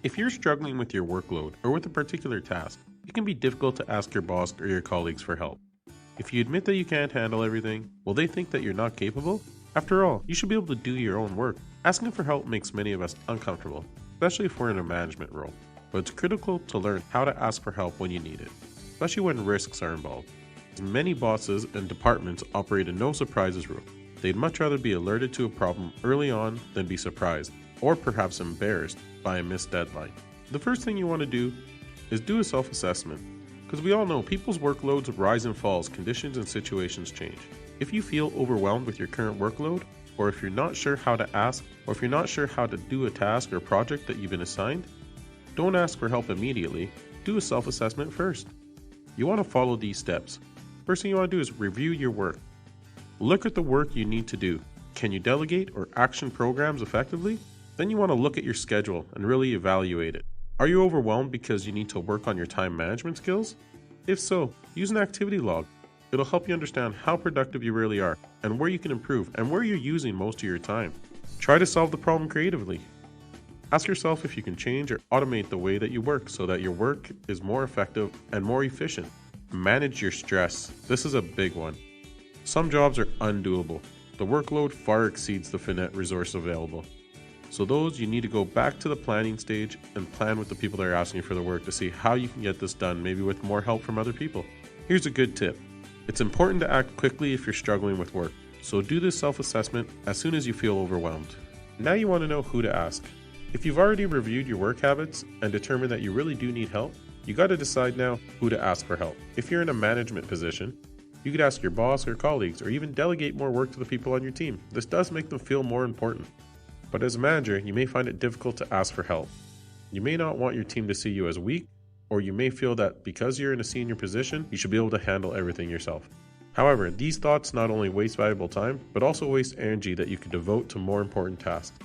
If you're struggling with your workload or with a particular task, it can be difficult to ask your boss or your colleagues for help. If you admit that you can't handle everything, will they think that you're not capable? After all, you should be able to do your own work. Asking for help makes many of us uncomfortable, especially if we're in a management role. But it's critical to learn how to ask for help when you need it, especially when risks are involved. Many bosses and departments operate a no surprises rule. They'd much rather be alerted to a problem early on than be surprised, or perhaps embarrassed, by a missed deadline. The first thing you want to do is do a self-assessment, because we all know people's workloads rise and fall as conditions and situations change. If you feel overwhelmed with your current workload, or if you're not sure how to ask, or if you're not sure how to do a task or project that you've been assigned, don't ask for help immediately. Do a self-assessment first. You want to follow these steps. First thing you want to do is review your work. Look at the work you need to do. Can you delegate or action programs effectively? Then you want to look at your schedule and really evaluate it. Are you overwhelmed because you need to work on your time management skills? If so, use an activity log. It'll help you understand how productive you really are and where you can improve and where you're using most of your time. Try to solve the problem creatively. Ask yourself if you can change or automate the way that you work so that your work is more effective and more efficient. Manage your stress. This is a big one. Some jobs are undoable. The workload far exceeds the finite resource available. So those, you need to go back to the planning stage and plan with the people that are asking you for the work to see how you can get this done, maybe with more help from other people. Here's a good tip. It's important to act quickly if you're struggling with work. So do this self-assessment as soon as you feel overwhelmed. Now you want to know who to ask. If you've already reviewed your work habits and determined that you really do need help, you got to decide now who to ask for help. If you're in a management position, you could ask your boss or colleagues, or even delegate more work to the people on your team. This does make them feel more important. But as a manager, you may find it difficult to ask for help. You may not want your team to see you as weak, or you may feel that because you're in a senior position, you should be able to handle everything yourself. However, these thoughts not only waste valuable time, but also waste energy that you could devote to more important tasks.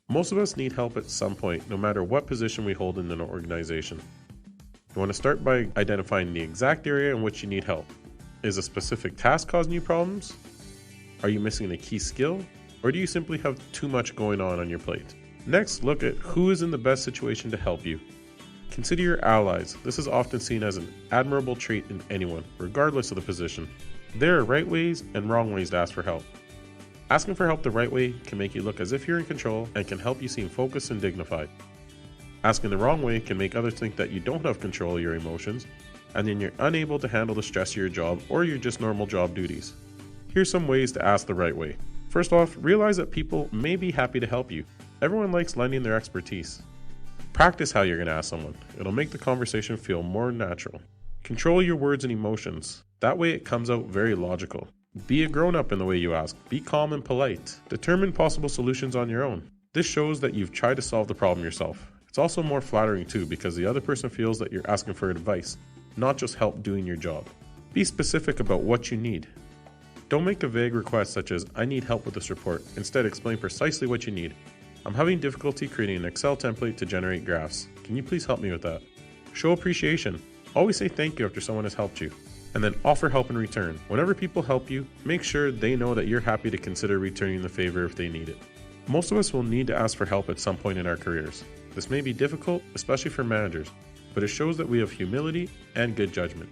Most of us need help at some point, no matter what position we hold in an organization. You want to start by identifying the exact area in which you need help. Is a specific task causing you problems? Are you missing a key skill? Or do you simply have too much going on your plate? Next, look at who is in the best situation to help you. Consider your allies. This is often seen as an admirable trait in anyone, regardless of the position. There are right ways and wrong ways to ask for help. Asking for help the right way can make you look as if you're in control and can help you seem focused and dignified. Asking the wrong way can make others think that you don't have control of your emotions, and then you're unable to handle the stress of your job or your just normal job duties. Here's some ways to ask the right way. First off, realize that people may be happy to help you. Everyone likes lending their expertise. Practice how you're going to ask someone. It'll make the conversation feel more natural. Control your words and emotions. That way it comes out very logical. Be a grown-up in the way you ask. Be calm and polite. Determine possible solutions on your own. This shows that you've tried to solve the problem yourself. It's also more flattering too, because the other person feels that you're asking for advice, not just help doing your job. Be specific about what you need. Don't make a vague request such as, "I need help with this report." Instead, explain precisely what you need. "I'm having difficulty creating an Excel template to generate graphs. Can you please help me with that?" Show appreciation. Always say thank you after someone has helped you. And then offer help in return. Whenever people help you, make sure they know that you're happy to consider returning the favor if they need it. Most of us will need to ask for help at some point in our careers. This may be difficult, especially for managers, but it shows that we have humility and good judgment.